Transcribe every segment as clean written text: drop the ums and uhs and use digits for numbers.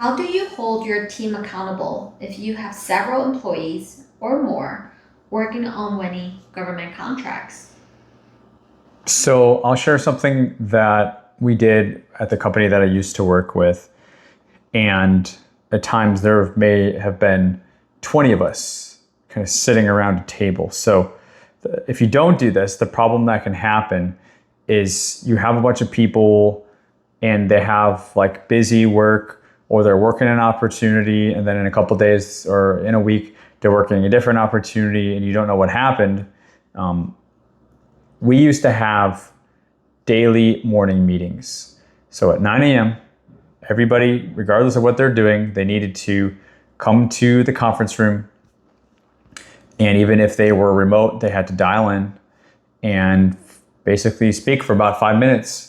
How do you hold your team accountable if you have several employees or more working on winning government contracts? So I'll share something that we did at the company that I used to work with. And at times there may have been 20 of us kind of sitting around a table. So if you don't do this, the problem that can happen is you have a bunch of people and they have like busy work, or they're working an opportunity, and then in a couple of days or in a week they're working a different opportunity and you don't know what happened. We used to have daily morning meetings. So at 9 a.m., everybody, regardless of what they're doing, they needed to come to the conference room. And even if they were remote, they had to dial in and basically speak for about 5 minutes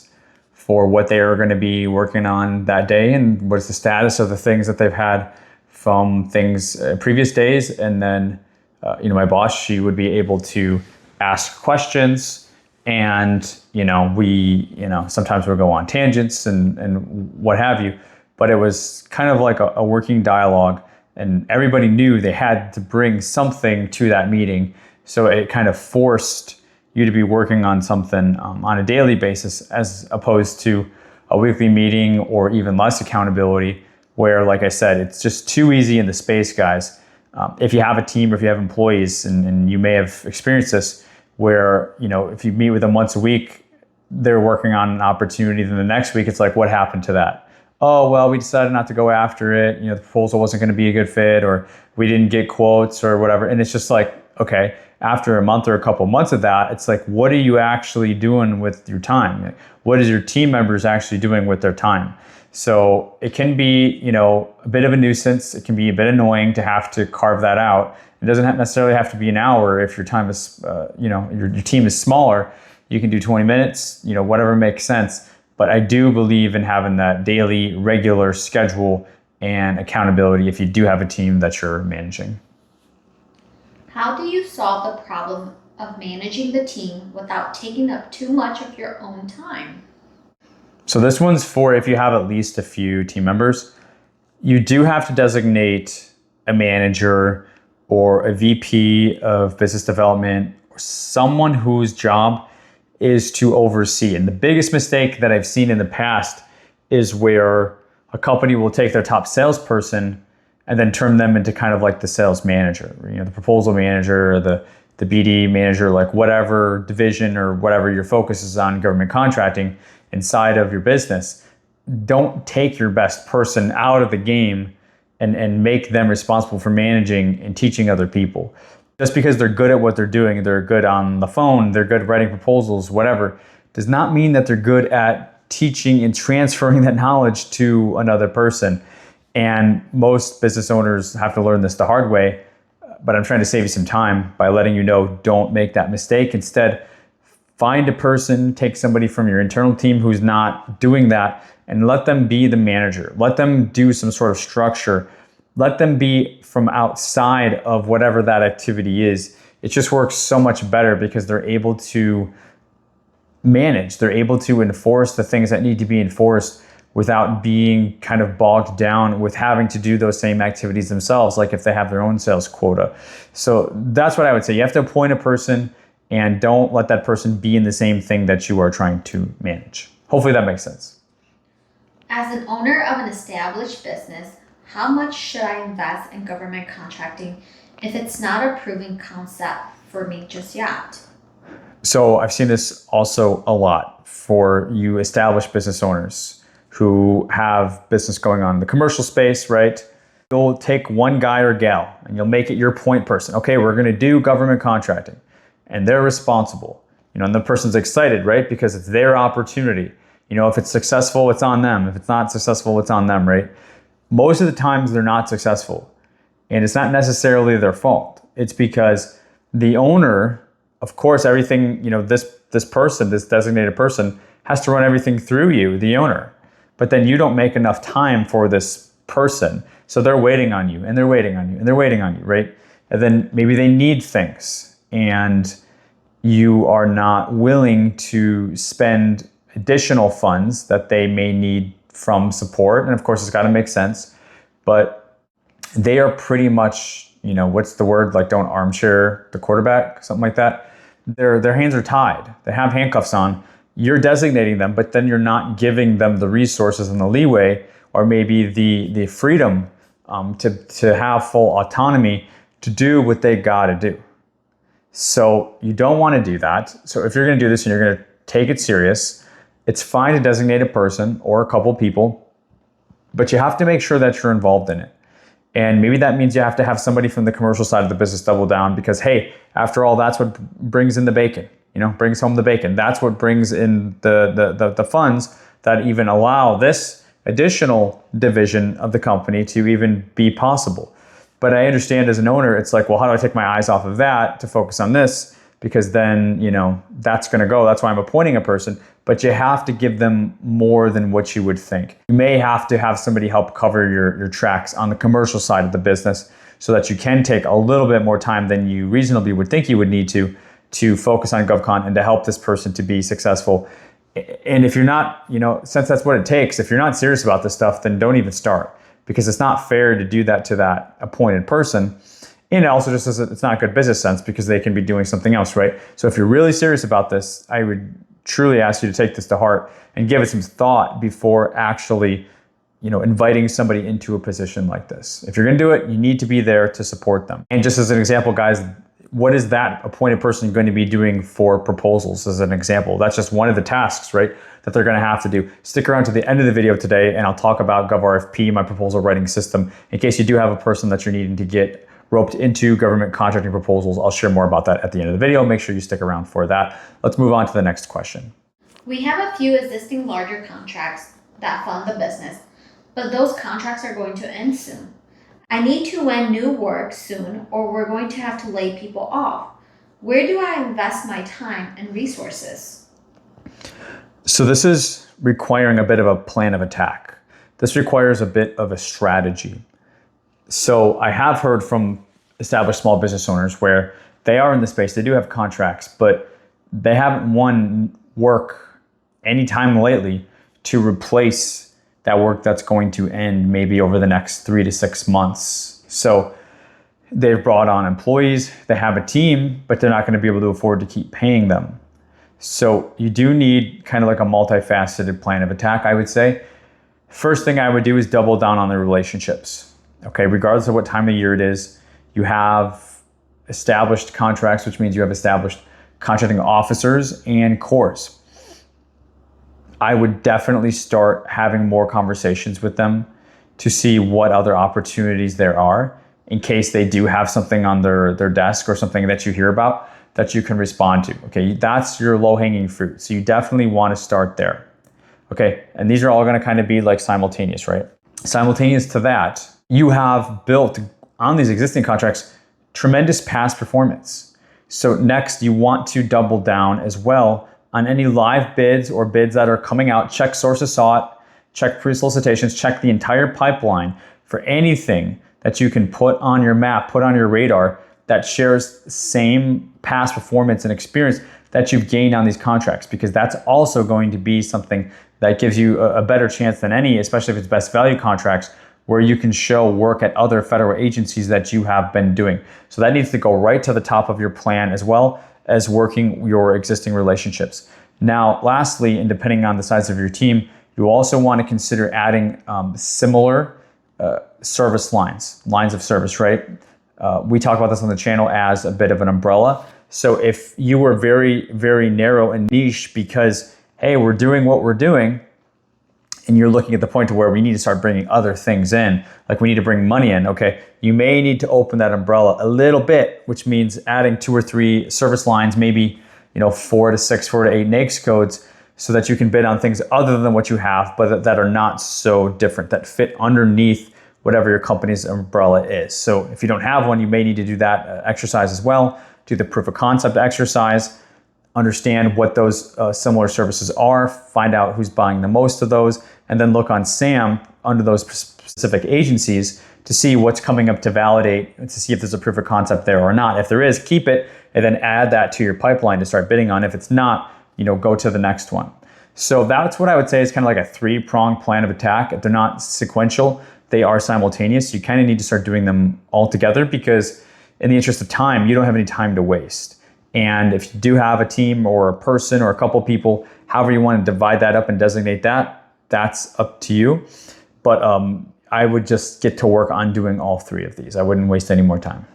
for what they are going to be working on that day and what's the status of the things that they've had from things previous days. And then, my boss, she would be able to ask questions, and sometimes we'll go on tangents and what have you. But it was kind of like a working dialogue, and everybody knew they had to bring something to that meeting. So it kind of forced you to be working on something on a daily basis, as opposed to a weekly meeting or even less accountability, where, like I said, it's just too easy in the space, guys. If you have a team or if you have employees, and you may have experienced this, where, if you meet with them once a week, they're working on an opportunity, then the next week it's like, what happened to that? Oh, well, we decided not to go after it. The proposal wasn't going to be a good fit, or we didn't get quotes or whatever. And it's just like, okay, after a month or a couple months of that, it's like, what are you actually doing with your time? What is your team members actually doing with their time? So it can be, a bit of a nuisance. It can be a bit annoying to have to carve that out. It doesn't necessarily have to be an hour. If your time is, your team is smaller, you can do 20 minutes, whatever makes sense. But I do believe in having that daily, regular schedule and accountability if you do have a team that you're managing. How do you solve the problem of managing the team without taking up too much of your own time? So this one's for if you have at least a few team members. You do have to designate a manager or a VP of business development, or someone whose job is to oversee. And the biggest mistake that I've seen in the past is where a company will take their top salesperson and then turn them into kind of like the sales manager, the proposal manager, or the BD manager, like whatever division or whatever your focus is on government contracting inside of your business. Don't take your best person out of the game and make them responsible for managing and teaching other people. Just because they're good at what they're doing, they're good on the phone, they're good at writing proposals, whatever, does not mean that they're good at teaching and transferring that knowledge to another person. And most business owners have to learn this the hard way, but I'm trying to save you some time by letting you know, don't make that mistake. Instead, find a person, take somebody from your internal team who's not doing that, and let them be the manager. Let them do some sort of structure. Let them be from outside of whatever that activity is. It just works so much better because they're able to manage. They're able to enforce the things that need to be enforced without being kind of bogged down with having to do those same activities themselves, like if they have their own sales quota. So that's what I would say. You have to appoint a person, and don't let that person be in the same thing that you are trying to manage. Hopefully that makes sense. As an owner of an established business, how much should I invest in government contracting if it's not a proven concept for me just yet? So I've seen this also a lot for you established business owners who have business going on in the commercial space, right? You'll take one guy or gal and you'll make it your point person. Okay, we're going to do government contracting, and they're responsible. And the person's excited, right? Because it's their opportunity. If it's successful, it's on them. If it's not successful, it's on them, right? Most of the times they're not successful, and it's not necessarily their fault. It's because the owner, of course, everything, this person, this designated person, has to run everything through you, the owner. But then you don't make enough time for this person. So they're waiting on you, and they're waiting on you, and they're waiting on you, right? And then maybe they need things, and you are not willing to spend additional funds that they may need from support. And of course, it's got to make sense. but they are pretty much, what's the word? Like, don't armchair the quarterback, something like that. Their hands are tied. They have handcuffs on. You're designating them, but then you're not giving them the resources and the leeway, or maybe the freedom to have full autonomy to do what they got to do. So you don't want to do that. So if you're going to do this and you're going to take it serious, it's fine to designate a person or a couple people, but you have to make sure that you're involved in it. And maybe that means you have to have somebody from the commercial side of the business double down, because, hey, after all, that's what brings in the bacon, brings home the bacon. That's what brings in the funds that even allow this additional division of the company to even be possible. But I understand as an owner, it's like, well, how do I take my eyes off of that to focus on this? Because then, that's going to go. That's why I'm appointing a person. But you have to give them more than what you would think. You may have to have somebody help cover your tracks on the commercial side of the business so that you can take a little bit more time than you reasonably would think you would need to focus on GovCon and to help this person to be successful. And if you're not, since that's what it takes, if you're not serious about this stuff, then don't even start, because it's not fair to do that to that appointed person. And also just it's not good business sense, because they can be doing something else, right? So if you're really serious about this, I would truly ask you to take this to heart and give it some thought before actually, inviting somebody into a position like this. If you're going to do it, you need to be there to support them. And just as an example, guys, what is that appointed person going to be doing for proposals as an example? That's just one of the tasks, right, that they're going to have to do. Stick around to the end of the video today, and I'll talk about GovRFP, my proposal writing system, in case you do have a person that you're needing to get roped into government contracting proposals. I'll share more about that at the end of the video. Make sure you stick around for that. Let's move on to the next question. We have a few existing larger contracts that fund the business, but those contracts are going to end soon. I need to win new work soon, or we're going to have to lay people off. Where do I invest my time and resources? So this is requiring a bit of a plan of attack. This requires a bit of a strategy. So I have heard from established small business owners where they are in the space, they do have contracts, but they haven't won work anytime lately to replace that work that's going to end maybe over the next 3 to 6 months. So they've brought on employees, they have a team, but they're not going to be able to afford to keep paying them. So you do need kind of like a multifaceted plan of attack, I would say. First thing I would do is double down on the relationships. Okay, regardless of what time of year it is, you have established contracts, which means you have established contracting officers and cores. I would definitely start having more conversations with them to see what other opportunities there are in case they do have something on their desk or something that you hear about that you can respond to. Okay, that's your low-hanging fruit. So you definitely want to start there. Okay, and these are all going to kind of be like simultaneous, right? Simultaneous to that, you have built on these existing contracts tremendous past performance. So next, you want to double down as well on any live bids or bids that are coming out. Check sources sought, check pre-solicitations, check the entire pipeline for anything that you can put on your map, put on your radar that shares the same past performance and experience that you've gained on these contracts, because that's also going to be something that gives you a better chance than any, especially if it's best value contracts, where you can show work at other federal agencies that you have been doing. So that needs to go right to the top of your plan, as well as working your existing relationships. Now, lastly, and depending on the size of your team, you also want to consider adding similar service lines of service, right? We talk about this on the channel as a bit of an umbrella. So if you were very, very narrow and niche because, hey, we're doing what we're doing, and you're looking at the point to where we need to start bringing other things in, like we need to bring money in, okay, you may need to open that umbrella a little bit, which means adding 2 or 3 service lines, maybe 4 to 6, 4 to 8 NAICS codes, so that you can bid on things other than what you have, but that are not so different, that fit underneath whatever your company's umbrella is. So if you don't have one, you may need to do that exercise as well. Do the proof of concept exercise, understand what those similar services are, find out who's buying the most of those, and then look on SAM under those specific agencies to see what's coming up to validate, to see if there's a proof of concept there or not. If there is, keep it, and then add that to your pipeline to start bidding on. If it's not, go to the next one. So that's what I would say is kind of like a 3-pronged plan of attack. If they're not sequential, they are simultaneous. You kind of need to start doing them all together because in the interest of time, you don't have any time to waste. And if you do have a team or a person or a couple people, however you want to divide that up and designate that, that's up to you. But I would just get to work on doing all three of these. I wouldn't waste any more time.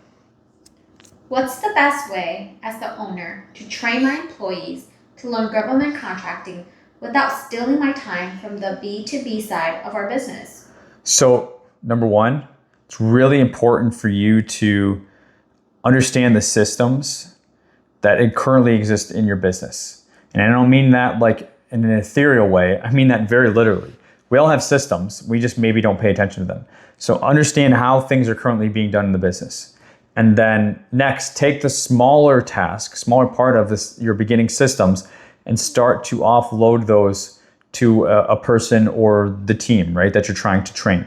What's the best way as the owner to train my employees to learn government contracting without stealing my time from the B2B side of our business? So, number one, it's really important for you to understand the systems that currently exist in your business. And I don't mean that like in an ethereal way. I mean that very literally. We all have systems. We just maybe don't pay attention to them. So understand how things are currently being done in the business. And then next, take the smaller task, smaller part of your beginning systems and start to offload those to a person or the team, right, that you're trying to train.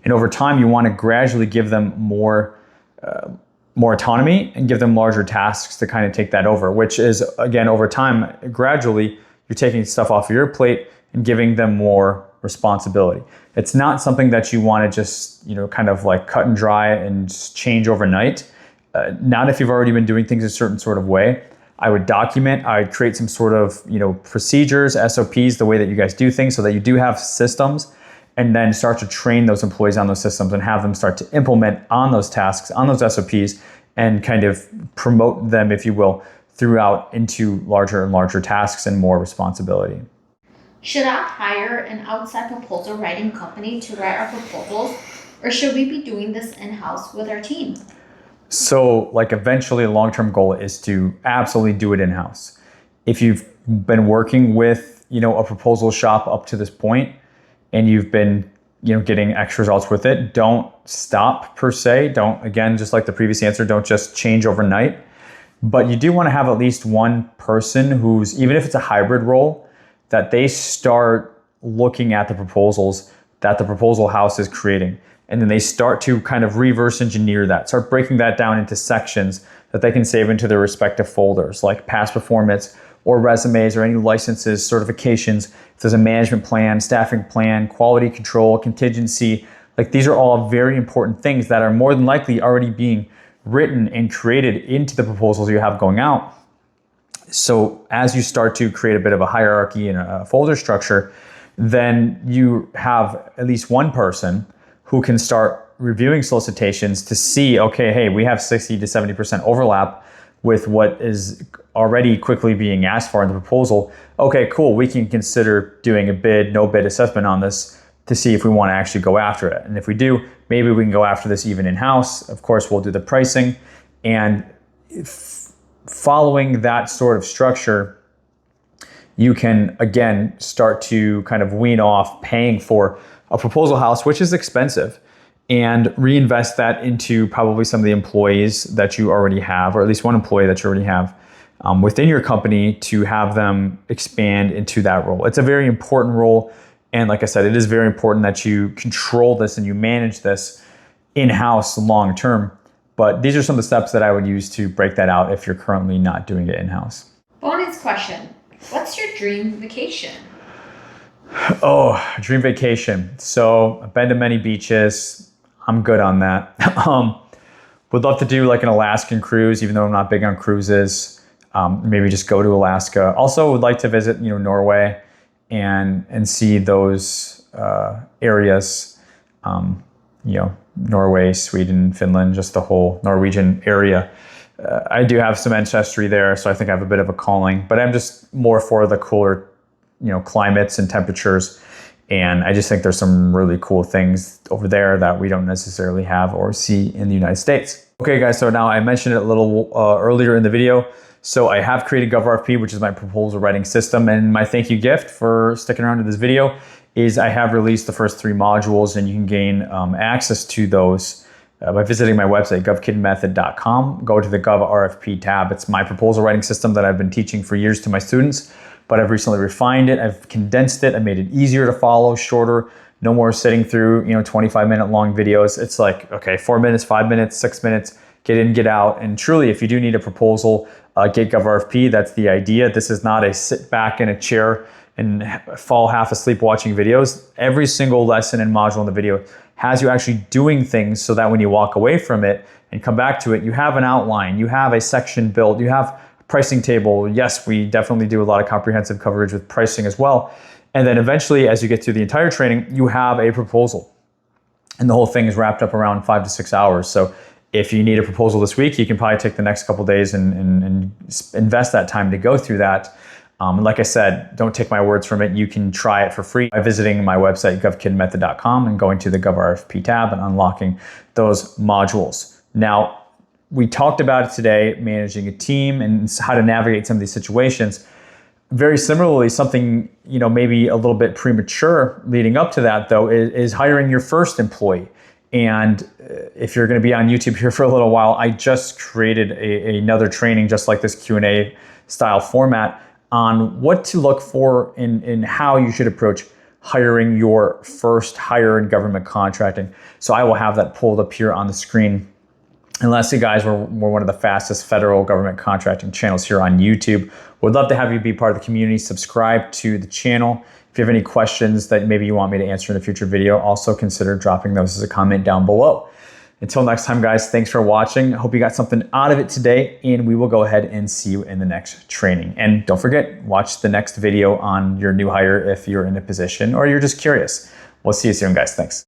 And over time, you want to gradually give them more autonomy and give them larger tasks to kind of take that over, which is, again, over time, gradually, you're taking stuff off of your plate and giving them more responsibility. It's not something that you want to just, kind of like cut and dry and just change overnight. Not if you've already been doing things a certain sort of way. I would document, I would create some sort of, procedures, SOPs, the way that you guys do things so that you do have systems, and then start to train those employees on those systems and have them start to implement on those tasks, on those SOPs, and kind of promote them, if you will, throughout into larger and larger tasks and more responsibility. Should I hire an outside proposal writing company to write our proposals, or should we be doing this in-house with our team? So eventually the long-term goal is to absolutely do it in-house. If you've been working with, a proposal shop up to this point and you've been, getting X results with it, don't stop per se. Don't, again, just like the previous answer, don't just change overnight. But you do want to have at least one person who's, even if it's a hybrid role, that they start looking at the proposals that the proposal house is creating. And then they start to kind of reverse engineer that, start breaking that down into sections that they can save into their respective folders, like past performance or resumes or any licenses, certifications. If there's a management plan, staffing plan, quality control, contingency, these are all very important things that are more than likely already being written and created into the proposals you have going out. So as you start to create a bit of a hierarchy and a folder structure, then you have at least one person who can start reviewing solicitations to see, okay, hey, we have 60 to 70% overlap with what is already quickly being asked for in the proposal. Okay, cool, we can consider doing a bid, no bid assessment on this to see if we want to actually go after it. And if we do, maybe we can go after this even in-house. Of course, we'll do the pricing. And following that sort of structure, you can, again, start to kind of wean off paying for a proposal house, which is expensive, and reinvest that into probably some of the employees that you already have, or at least one employee that you already have within your company, to have them expand into that role. It's a very important role. And like I said, it is very important that you control this and you manage this in-house long term. But these are some of the steps that I would use to break that out if you're currently not doing it in-house. Bonus question. What's your dream vacation? Oh, dream vacation. So I've been to many beaches. I'm good on that. Would love to do an Alaskan cruise, even though I'm not big on cruises. Maybe just go to Alaska. Also would like to visit, Norway and see those areas. Norway, Sweden, Finland, just the whole Norwegian area. I do have some ancestry there, so I think I have a bit of a calling, but I'm just more for the cooler, climates and temperatures. And I just think there's some really cool things over there that we don't necessarily have or see in the United States. Okay, guys, so now I mentioned it a little earlier in the video. So I have created GovRFP, which is my proposal writing system. And my thank you gift for sticking around to this video is I have released the first 3 modules, and you can gain access to those by visiting my website, GovKidMethod.com. Go to the GovRFP tab. It's my proposal writing system that I've been teaching for years to my students, but I've recently refined it. I've condensed it. I made it easier to follow, shorter, no more sitting through 25-minute long videos. It's 4 minutes, 5 minutes, 6 minutes, get in, get out. And truly, if you do need a proposal, get GovRFP. That's the idea. This is not a sit back in a chair and fall half asleep watching videos. Every single lesson and module in the video has you actually doing things so that when you walk away from it and come back to it, you have an outline, you have a section built, you have a pricing table. Yes, we definitely do a lot of comprehensive coverage with pricing as well. And then eventually, as you get through the entire training, you have a proposal. And the whole thing is wrapped up around 5 to 6 hours. So if you need a proposal this week, you can probably take the next couple of days and invest that time to go through that. Like I said, don't take my words from it. You can try it for free by visiting my website, GovKidMethod.com, and going to the GovRFP tab and unlocking those modules. Now, we talked about it today, managing a team and how to navigate some of these situations. Very similarly, something maybe a little bit premature leading up to that, though, is hiring your first employee. And if you're going to be on YouTube here for a little while, I just created another training just like this Q&A style format on what to look for in how you should approach hiring your first hire in government contracting. So I will have that pulled up here on the screen. And lastly, guys, we're one of the fastest federal government contracting channels here on YouTube. Would love to have you be part of the community. Subscribe to the channel. If you have any questions that maybe you want me to answer in a future video, also consider dropping those as a comment down below. Until next time, guys, thanks for watching. I hope you got something out of it today, and we will go ahead and see you in the next training. And don't forget, watch the next video on your new hire if you're in a position or you're just curious. We'll see you soon, guys. Thanks.